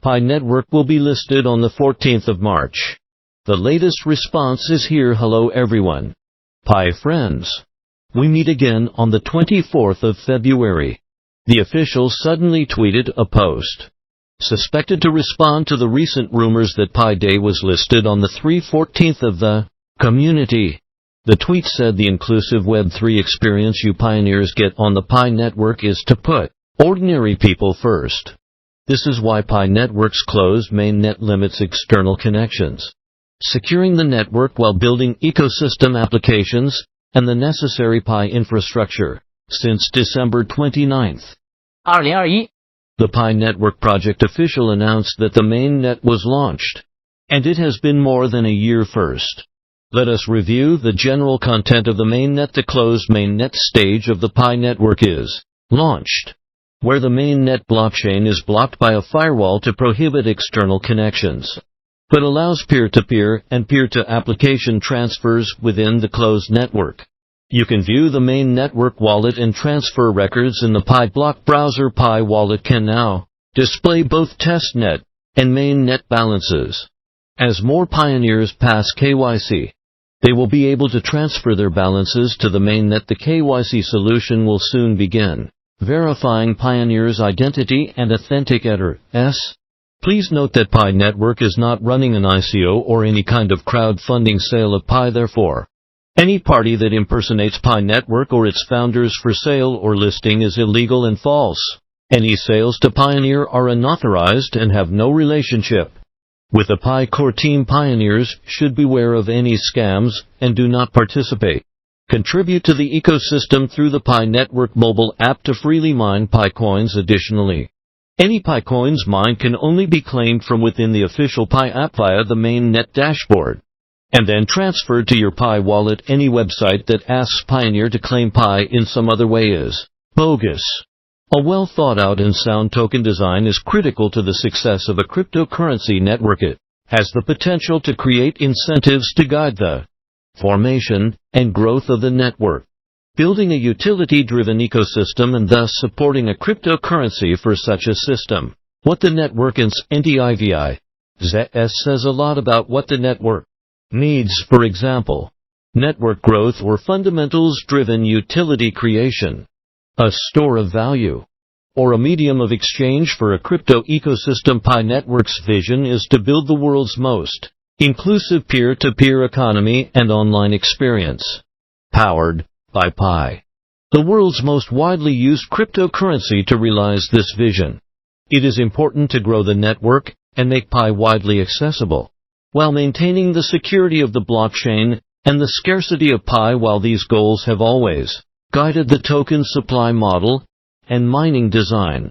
Pi Network will be listed on the 14th of March. The latest response is here. Hello everyone. Pi friends. We meet again on the 24th of February. The official suddenly tweeted a post, suspected to respond to the recent rumors that Pi Day was listed on the 3/14th of the community. The tweet said the inclusive Web3 experience you pioneers get on the Pi Network is to put ordinary people first. This is why Pi Network's closed mainnet limits external connections, securing the network while building ecosystem applications and the necessary Pi infrastructure. Since December 29, 2021, the Pi Network project official announced that the mainnet was launched, and it has been more than a year. First, let us review the general content of the mainnet. The closed mainnet stage of the Pi Network is launched, where the mainnet blockchain is blocked by a firewall to prohibit external connections, but allows peer-to-peer and peer-to-application transfers within the closed network. You can view the main network wallet and transfer records in the Pi block browser. Pi Wallet can now display both testnet and mainnet balances. As more pioneers pass KYC, they will be able to transfer their balances to the mainnet. The KYC solution will soon begin verifying pioneers' identity and authenticator. Please note that Pi Network is not running an ICO or any kind of crowdfunding sale of Pi. Therefore, any party that impersonates Pi Network or its founders for sale or listing is illegal and false. Any sales to Pioneer are unauthorized and have no relationship with the Pi core team. Pioneers should beware of any scams and do not participate. Contribute to the ecosystem through the Pi Network mobile app to freely mine Pi coins. Additionally, any Pi coins mined can only be claimed from within the official Pi app via the mainnet dashboard, and then transferred to your Pi wallet. Any website that asks Pioneer to claim Pi in some other way is bogus. A well-thought-out and sound token design is critical to the success of a cryptocurrency network. It has the potential to create incentives to guide the formation and growth of the network, building a utility-driven ecosystem and thus supporting a cryptocurrency for such a system. What the network and NDIVI says a lot about what the network needs. For example, network growth or fundamentals-driven utility creation, a store of value, or a medium of exchange for a crypto ecosystem. Pi Network's vision is to build the world's most inclusive peer-to-peer economy and online experience, powered by Pi, the world's most widely used cryptocurrency. To realize this vision, it is important to grow the network and make Pi widely accessible, while maintaining the security of the blockchain and the scarcity of Pi. While these goals have always guided the token supply model and mining design,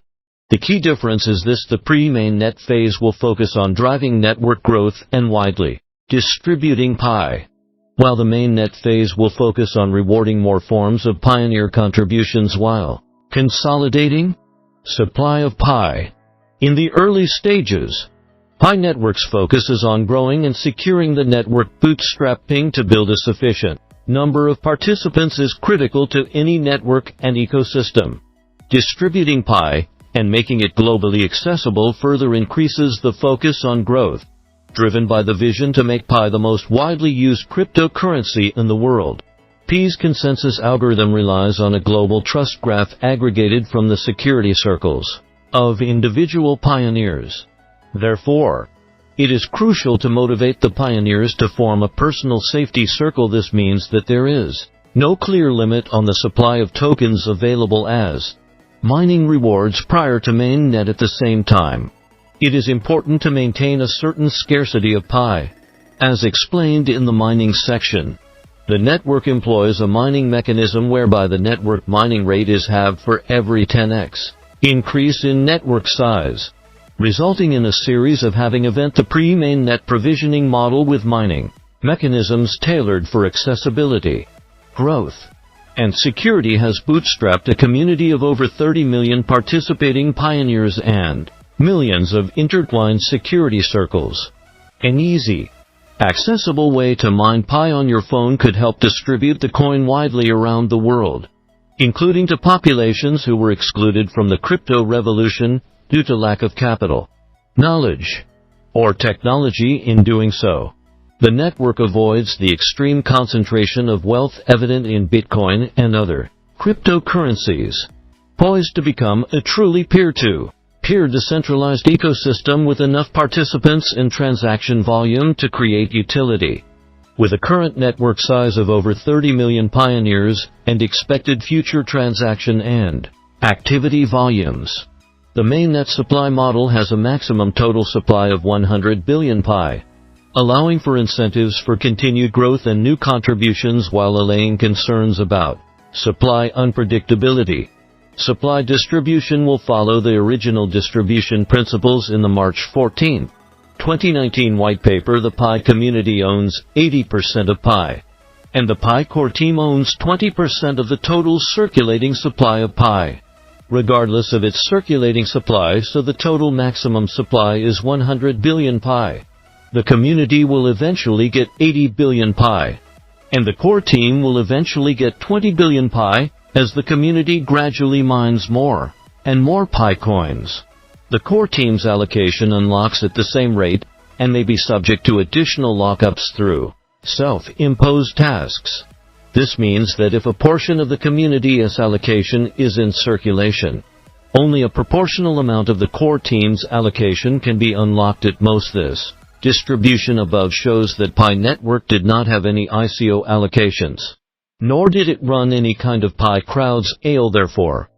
the key difference is this: the pre-mainnet phase will focus on driving network growth and widely distributing Pi, while the mainnet phase will focus on rewarding more forms of pioneer contributions while consolidating supply of Pi. In the early stages, Pi Network's focus is on growing and securing the network. Bootstrapping to build a sufficient number of participants is critical to any network and ecosystem. Distributing Pi and making it globally accessible further increases the focus on growth, driven by the vision to make Pi the most widely used cryptocurrency in the world. Pi's consensus algorithm relies on a global trust graph aggregated from the security circles of individual pioneers. Therefore, it is crucial to motivate the pioneers to form a personal safety circle. This means that there is no clear limit on the supply of tokens available as mining rewards prior to mainnet. At the same time, it is important to maintain a certain scarcity of Pi. As explained in the mining section, the network employs a mining mechanism whereby the network mining rate is halved for every 10x increase in network size, resulting in a series of halving event. The pre-mainnet provisioning model with mining mechanisms tailored for accessibility, growth, and security has bootstrapped a community of over 30 million participating pioneers and millions of intertwined security circles. An easy, accessible way to mine Pi on your phone could help distribute the coin widely around the world, including to populations who were excluded from the crypto revolution due to lack of capital. knowledge, or technology in doing so. The network avoids the extreme concentration of wealth evident in Bitcoin and other cryptocurrencies, poised to become a truly peer-to-peer decentralized ecosystem with enough participants and transaction volume to create utility. With a current network size of over 30 million pioneers and expected future transaction and activity volumes, the mainnet supply model has a maximum total supply of 100 billion pi, allowing for incentives for continued growth and new contributions while allaying concerns about supply unpredictability. Supply distribution will follow the original distribution principles in the March 14, 2019 white paper. The Pi community owns 80% of Pi, and the Pi core team owns 20% of the total circulating supply of Pi, regardless of its circulating supply, so the total maximum supply is 100 billion Pi. The community will eventually get 80 billion Pi, and the core team will eventually get 20 billion Pi as the community gradually mines more and more Pi coins. The core team's allocation unlocks at the same rate and may be subject to additional lockups through self-imposed tasks. This means that if a portion of the community's allocation is in circulation, only a proportional amount of the core team's allocation can be unlocked at most. This distribution above shows that Pi Network did not have any ICO allocations, nor did it run any kind of Pi crowds ale. Therefore,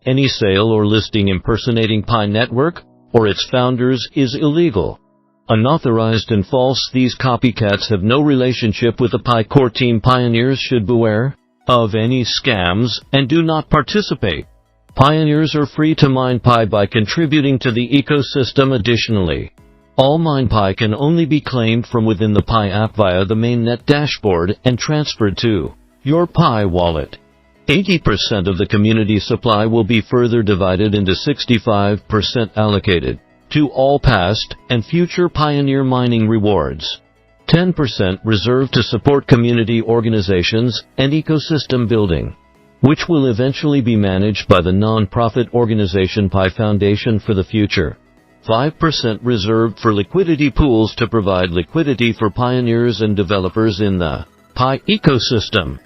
any sale or listing impersonating Pi Network or its founders is illegal, unauthorized and false. These copycats have no relationship with the Pi core team. Pioneers should beware of any scams and do not participate. Pioneers are free to mine Pi by contributing to the ecosystem. Additionally, all mined Pi can only be claimed from within the Pi app via the mainnet dashboard and transferred to your Pi wallet. 80% of the community supply will be further divided into 65% allocated to all past and future Pioneer mining rewards, 10% reserved to support community organizations and ecosystem building, which will eventually be managed by the non-profit organization Pi Foundation for the Future, 5% reserved for liquidity pools to provide liquidity for pioneers and developers in the Pi ecosystem.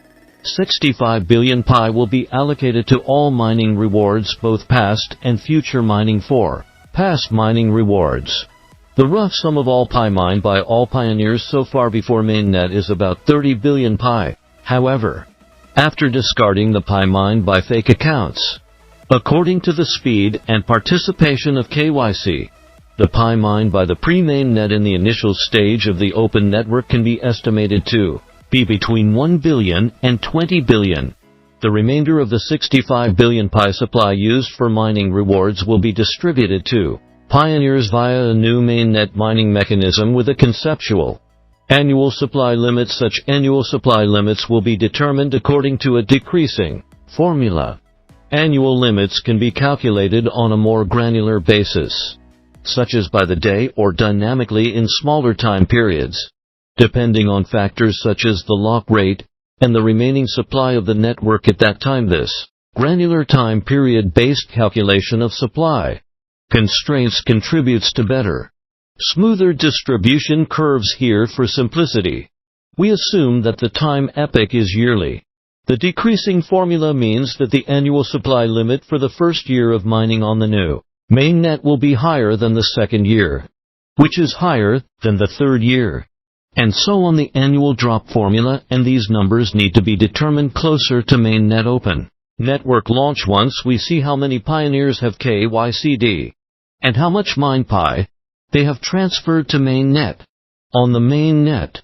65 billion Pi will be allocated to all mining rewards, both past and future mining. For past mining rewards, the rough sum of all Pi mined by all pioneers so far before mainnet is about 30 billion Pi. However, after discarding the Pi mined by fake accounts, according to the speed and participation of KYC, the Pi mined by the pre-mainnet in the initial stage of the open network can be estimated to be between 1 billion and 20 billion. The remainder of the 65 billion Pi supply used for mining rewards will be distributed to pioneers via a new mainnet mining mechanism with a conceptual annual supply limit. Such annual supply limits will be determined according to a decreasing formula. Annual limits can be calculated on a more granular basis, such as by the day or dynamically in smaller time periods, depending on factors such as the lock rate and the remaining supply of the network at that time. This granular time period-based calculation of supply constraints contributes to better, smoother distribution curves. Here, for simplicity, we assume that the time epoch is yearly. The decreasing formula means that the annual supply limit for the first year of mining on the new mainnet will be higher than the second year, which is higher than the third year, and so on. The annual drop formula and these numbers need to be determined closer to mainnet open network launch. Once we see how many pioneers have KYCD and how much mined Pi they have transferred to mainnet, on the mainnet,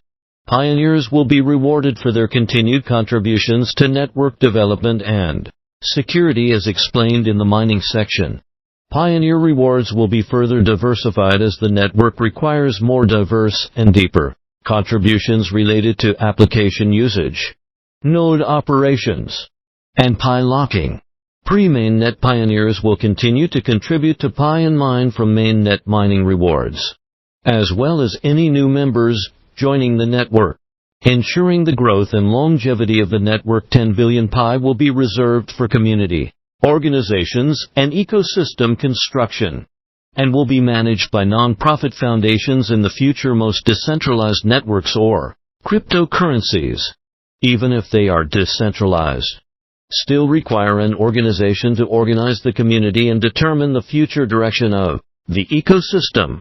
pioneers will be rewarded for their continued contributions to network development and security. As explained in the mining section, pioneer rewards will be further diversified as the network requires more diverse and deeper contributions related to application usage, node operations, and Pi locking. Pre-mainnet pioneers will continue to contribute to Pi and mine from mainnet mining rewards, as well as any new members joining the network, ensuring the growth and longevity of the network. 10 billion Pi will be reserved for community, organizations, and ecosystem construction. and will be managed by non-profit foundations in the future. Most decentralized networks or cryptocurrencies, even if they are decentralized, still require an organization to organize the community and determine the future direction of the ecosystem.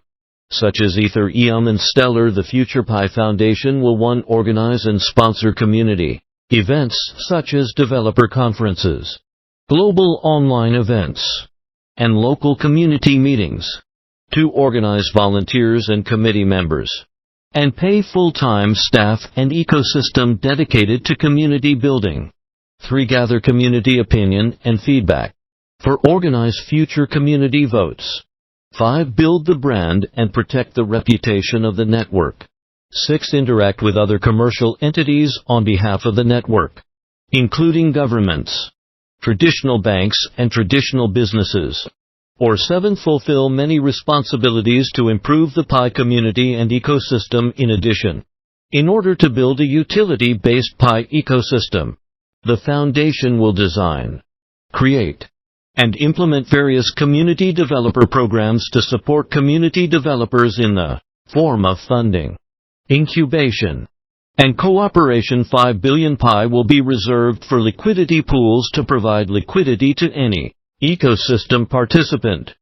Such as Ethereum and Stellar, the Future Pi Foundation will organize and sponsor community events such as developer conferences, global online events, and local community meetings, to organize volunteers and committee members, and pay full-time staff and ecosystem dedicated to community building. 3. Gather community opinion and feedback. 4. Organize future community votes. 5. Build the brand and protect the reputation of the network. 6. Interact with other commercial entities on behalf of the network, including governments, traditional banks, and traditional businesses. Or 7. Fulfill many responsibilities to improve the Pi community and ecosystem. In addition, in order to build a utility-based Pi ecosystem, the foundation will design, create, and implement various community developer programs to support community developers in the form of funding, incubation, and cooperation. 5 billion Pi will be reserved for liquidity pools to provide liquidity to any ecosystem participant,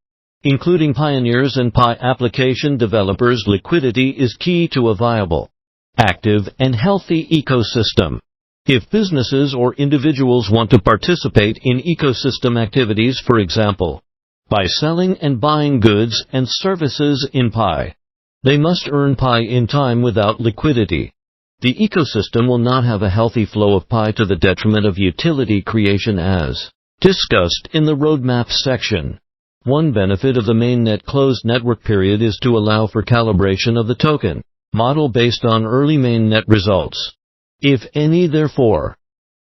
including pioneers and Pi application developers. Liquidity is key to a viable, active, and healthy ecosystem. If businesses or individuals want to participate in ecosystem activities, for example, by selling and buying goods and services in Pi, they must earn Pi in time. Without liquidity, the ecosystem will not have a healthy flow of Pi, to the detriment of utility creation as discussed in the roadmap section. One benefit of the mainnet closed network period is to allow for calibration of the token model based on early mainnet results, if any. Therefore,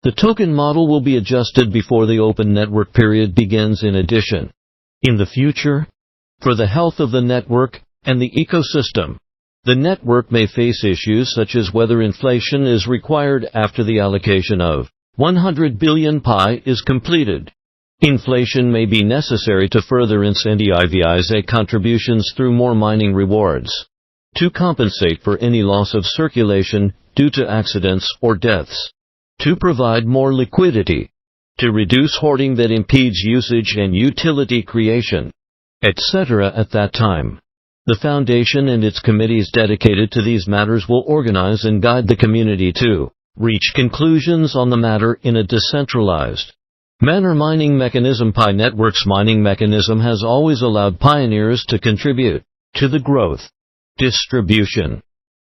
the token model will be adjusted before the open network period begins. In addition, in the future, for the health of the network and the ecosystem, the network may face issues such as whether inflation is required after the allocation of 100 billion Pi is completed. Inflation may be necessary to further incentivize contributions through more mining rewards, to compensate for any loss of circulation due to accidents or deaths, to provide more liquidity, to reduce hoarding that impedes usage and utility creation, etc. At that time, the Foundation and its committees dedicated to these matters will organize and guide the community to reach conclusions on the matter in a decentralized manner. Mining mechanism. Pi Network's mining mechanism has always allowed pioneers to contribute to the growth, distribution,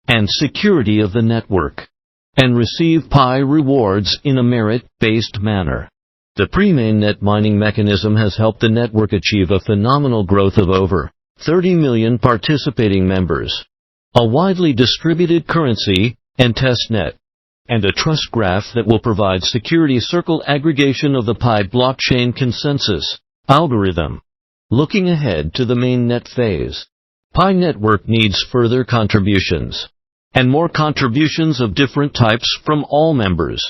and security of the network, and receive Pi rewards in a merit-based manner. The pre-mainnet mining mechanism has helped the network achieve a phenomenal growth of over 30 million participating members, a widely distributed currency and testnet, and a trust graph that will provide security circle aggregation of the Pi blockchain consensus algorithm. Looking ahead to the mainnet phase, Pi Network needs further contributions, and more contributions of different types from all members,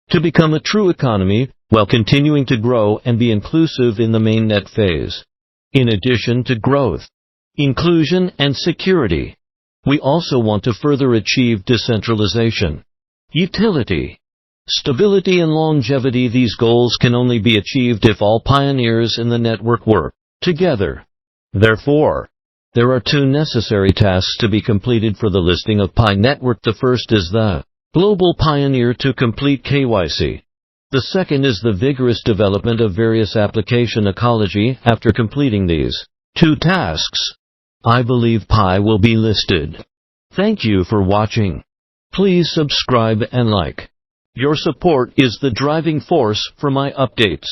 to become a true economy while continuing to grow and be inclusive in the mainnet phase. In addition to growth, inclusion, and security, we also want to further achieve decentralization, utility, stability, and longevity. These goals can only be achieved if all pioneers in the network work together. Therefore, there are 2 necessary tasks to be completed for the listing of Pi Network. The first is the global pioneer to complete KYC. The second is the vigorous development of various application ecology. After completing these 2 tasks, I believe Pi will be listed. Thank you for watching. Please subscribe and like. Your support is the driving force for my updates.